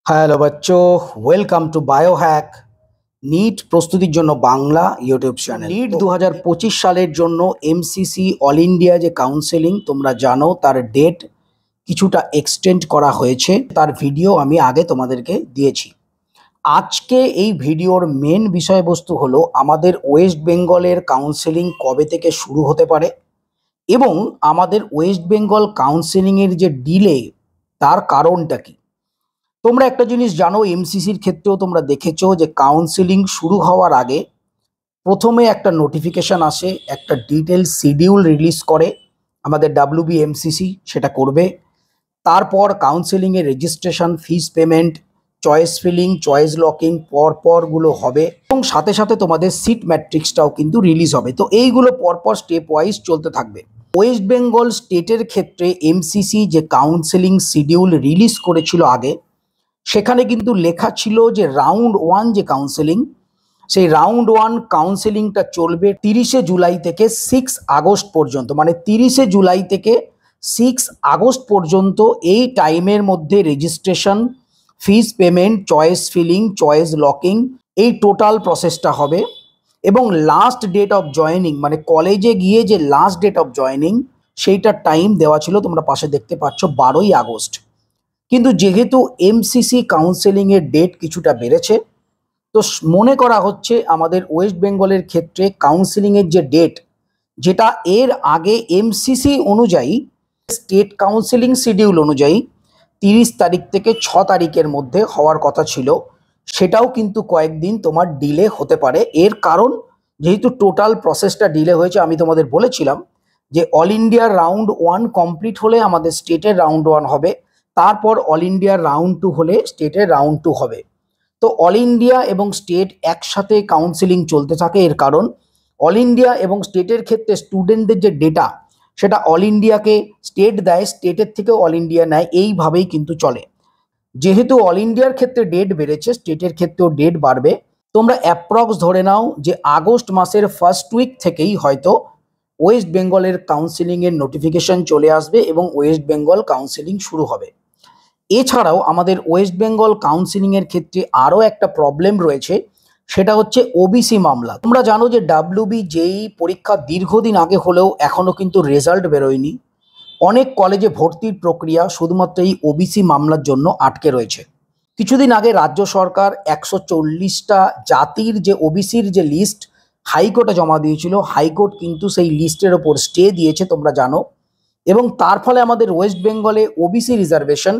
Hello বাচ্চো, welcome to Biohack. NEET প্রস্তুতির জন্য বাংলা ইউটিউব চ্যানেল। নিট 2025 সালের জন্য এমসিসি অল ইন্ডিয়া যে কাউন্সেলিং তোমরা জানো, তার ডেট কিছুটা এক্সটেন্ড করা হয়েছে। তার ভিডিও আমি আগে তোমাদেরকে দিয়েছি। আজকে এই ভিডিওর মেন বিষয়বস্তু হলো আমাদের ওয়েস্ট বেঙ্গলের কাউন্সেলিং কবে থেকে শুরু হতে পারে এবং আমাদের ওয়েস্ট বেঙ্গল কাউন্সেলিংয়ের যে ডিলে, তার কারণটা কি। তোমরা একটা জিনিস জানো, এমসিসির ক্ষেত্রেও তোমরা দেখেছো যে কাউন্সেলিং শুরু হওয়ার আগে প্রথমে একটা নোটিফিকেশন আসে, একটা ডিটেল শিডিউল রিলিজ করে আমাদের WBMCC, সেটা করবে। তারপর কাউন্সেলিংয়ের registration, fees payment, choice filling, choice locking পরপরগুলো হবে এবং সাথে সাথে তোমাদের সিট ম্যাট্রিক্সটাও কিন্তু রিলিজ হবে। তো এইগুলো পরপর স্টেপ ওয়াইজ চলতে থাকবে। ওয়েস্ট বেঙ্গল স্টেটের ক্ষেত্রে এমসিসি যে কাউন্সেলিং শিডিউল রিলিজ করেছিল আগে, সেখানে কিন্তু লেখা ছিল যে রাউন্ড 1 যে কাউন্সেলিং, সেই রাউন্ড 1 কাউন্সেলিংটা চলবে 30শে জুলাই থেকে 6 আগস্ট পর্যন্ত। মানে 30শে জুলাই থেকে 6 আগস্ট পর্যন্ত এই টাইমের মধ্যে registration, fees payment, choice filling, choice locking, এই টোটাল প্রসেসটা হবে। এবং লাস্ট ডেট অফ জয়েনিং, মানে কলেজে গিয়ে যে লাস্ট ডেট অফ জয়েনিং, সেইটার টাইম দেওয়া ছিল, তোমরা পাশে দেখতে পাচ্ছ 12ই আগস্ট। কিন্তু যেহেতু এমসিসি কাউন্সেলিংয়ের ডেট কিছুটা বেড়েছে, তো মনে করা হচ্ছে আমাদের ওয়েস্ট বেঙ্গলের ক্ষেত্রে কাউন্সেলিংয়ের যে ডেট, যেটা এর আগে এমসিসি অনুযায়ী স্টেট কাউন্সেলিং শিডিউল অনুযায়ী 30 তারিখ থেকে 6 তারিখের মধ্যে হওয়ার কথা ছিল, সেটাও কিন্তু কয়েকদিন তোমার ডিলে হতে পারে। এর কারণ, যেহেতু টোটাল প্রসেসটা ডিলে হয়েছে, আমি তোমাদের বলেছিলাম যে অল ইন্ডিয়ার রাউন্ড 1 কমপ্লিট হলে আমাদের স্টেটের রাউন্ড 1 হবে, তারপর অল ইন্ডিয়ার রাউন্ড 2 হলে স্টেটের রাউন্ড 2 হবে। তো অল ইন্ডিয়া এবং স্টেট একসাথে কাউন্সেলিং চলতে থাকে। এর কারণ, অল ইন্ডিয়া এবং স্টেটের ক্ষেত্রে স্টুডেন্টদের যে ডেটা, সেটা অল ইন্ডিয়াকে স্টেট দেয়, স্টেটের থেকেও অল ইন্ডিয়া নেয়, এইভাবেই কিন্তু চলে। যেহেতু অল ইন্ডিয়ার ক্ষেত্রে ডেট বেড়েছে, স্টেটের ক্ষেত্রেও ডেট বাড়বে। তোমরা অ্যাপ্রক্স ধরে নাও যে আগস্ট মাসের ফার্স্ট উইক থেকেই হয়তো ওয়েস্ট বেঙ্গলের কাউন্সেলিংয়ের নোটিফিকেশন চলে আসবে এবং ওয়েস্ট বেঙ্গল কাউন্সেলিং শুরু হবে। এছাড়াও আমাদের ওয়েস্ট বেঙ্গল কাউন্সেলিংয়ের ক্ষেত্রে আরও একটা প্রবলেম রয়েছে, সেটা হচ্ছে ওবিসি মামলা। তোমরা জানো যে WBJEE পরীক্ষা দীর্ঘদিন আগে হলেও এখনও কিন্তু রেজাল্ট বেরোয়নি। অনেক কলেজে ভর্তির প্রক্রিয়া শুধুমাত্র এই ওবিসি মামলার জন্য আটকে রয়েছে। কিছুদিন আগে রাজ্য সরকার 140টা জাতির যে ওবিসির যে লিস্ট হাইকোর্টে জমা দিয়েছিল, হাইকোর্ট কিন্তু সেই লিস্টের ওপর স্টে দিয়েছে, তোমরা জানো। এবং তার ফলে আমাদের ওয়েস্ট বেঙ্গলে ওবিসি রিজার্ভেশন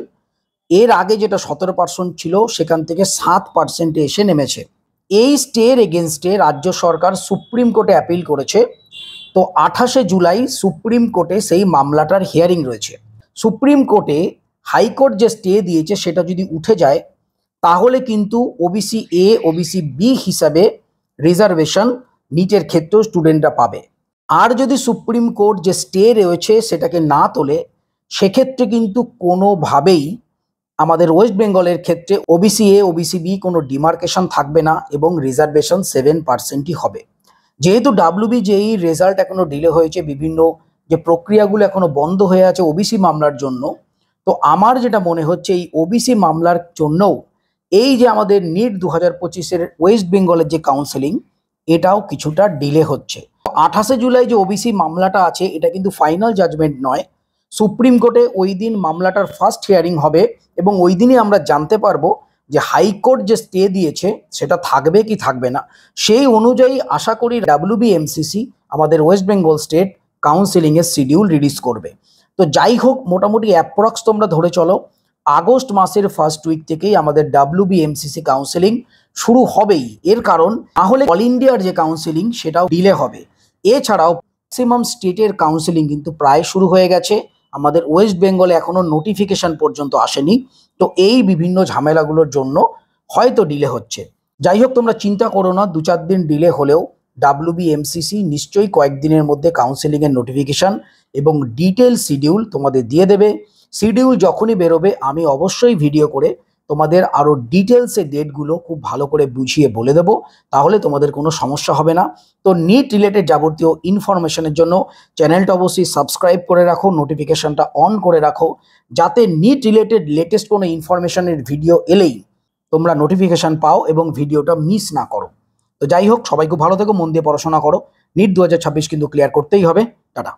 এর আগে যেটা 17% ছিল, সেখান থেকে 7% এসে নেমেছে। এই স্টের এগেনস্টে রাজ্য সরকার সুপ্রিম কোর্টে অ্যাপিল করেছে। তো 28শে জুলাই সুপ্রিম কোর্টে সেই মামলাটার হিয়ারিং রয়েছে। সুপ্রিম কোর্টে হাইকোর্ট যে স্টে দিয়েছে, সেটা যদি উঠে যায়, তাহলে কিন্তু ওবিসি এ, ওবিসি বি হিসাবে রিজার্ভেশন নিটের ক্ষেত্রেও স্টুডেন্টরা পাবে। আর যদি সুপ্রিম কোর্ট যে স্টে রয়েছে সেটাকে না তোলে, সেক্ষেত্রে কিন্তু কোনোভাবেই আমাদের ওয়েস্ট বেঙ্গলের ক্ষেত্রে ওবিসি এ, ওবিসি বি কোনো ডিমার্কেশন থাকবে না এবং রিজার্ভেশন 7%ই হবে। যেহেতু WBJEE রেজাল্ট এখনো ডিলে হয়েছে, বিভিন্ন যে প্রক্রিয়াগুলো এখনো বন্ধ হয়ে আছে ওবিসি মামলার জন্য, তো আমার যেটা মনে হচ্ছে এই ওবিসি মামলার জন্যও এই যে আমাদের নিট 2025-এর ওয়েস্ট বেঙ্গলের যে কাউন্সেলিং, এটাও কিছুটা ডিলে হচ্ছে। 28শে জুলাই যে ওবিসি মামলাটা আছে, এটা কিন্তু ফাইনাল জাজমেন্ট নয়। সুপ্রিম কোর্টে ওই দিন মামলাটার ফার্স্ট হিয়ারিং হবে এবং ওই দিনই আমরা জানতে পারবো যে হাইকোর্ট যে স্টে দিয়েছে সেটা থাকবে কি থাকবে না। সেই অনুযায়ী আশা করি WBMCC আমাদের ওয়েস্ট বেঙ্গল স্টেট কাউন্সেলিংয়ের শিডিউল রিলিজ করবে। তো যাই হোক, মোটামুটি অ্যাপ্রক্স তোমরা ধরে চলো আগস্ট মাসের ফার্স্ট উইক থেকেই আমাদের WBMCC কাউন্সেলিং শুরু হবেই। এর কারণ, না হলে অল ইন্ডিয়ার যে কাউন্সেলিং সেটাও ডিলে হবে। এছাড়াও ম্যাক্সিমাম স্টেটের কাউন্সেলিং কিন্তু প্রায় শুরু হয়ে গেছে, আমাদের ওয়েস্ট বেঙ্গলে এখনও নোটিফিকেশন পর্যন্ত আসেনি। তো এই বিভিন্ন ঝামেলাগুলোর জন্য হয়তো ডিলে হচ্ছে। যাই হোক, তোমরা চিন্তা করো না, 2-4 দিন ডিলে হলেও WBMCC নিশ্চয়ই কয়েকদিনের মধ্যে কাউন্সেলিংয়ের নোটিফিকেশান এবং ডিটেল শিডিউল তোমাদের দিয়ে দেবে। শিডিউল যখনই বেরোবে আমি অবশ্যই ভিডিও করে তোমাদের আরও ডিটেলসে ডেটগুলো খুব ভালো করে বুঝিয়ে বলে দেবো, তাহলে তোমাদের কোনো সমস্যা হবে না। তো নিট রিলেটেড যাবতীয় ইনফরমেশনের জন্য চ্যানেলটা অবশ্যই সাবস্ক্রাইব করে রাখো, নোটিফিকেশনটা অন করে রাখো, যাতে নিট রিলেটেড লেটেস্ট কোনো ইনফরমেশনের ভিডিও এলেই তোমরা নোটিফিকেশান পাও এবং ভিডিওটা মিস না করো। তো যাই হোক, সবাই খুব ভালো থেকো, মন দিয়ে পড়াশোনা করো। নিট 2026 কিন্তু ক্লিয়ার করতেই হবে। টাটা।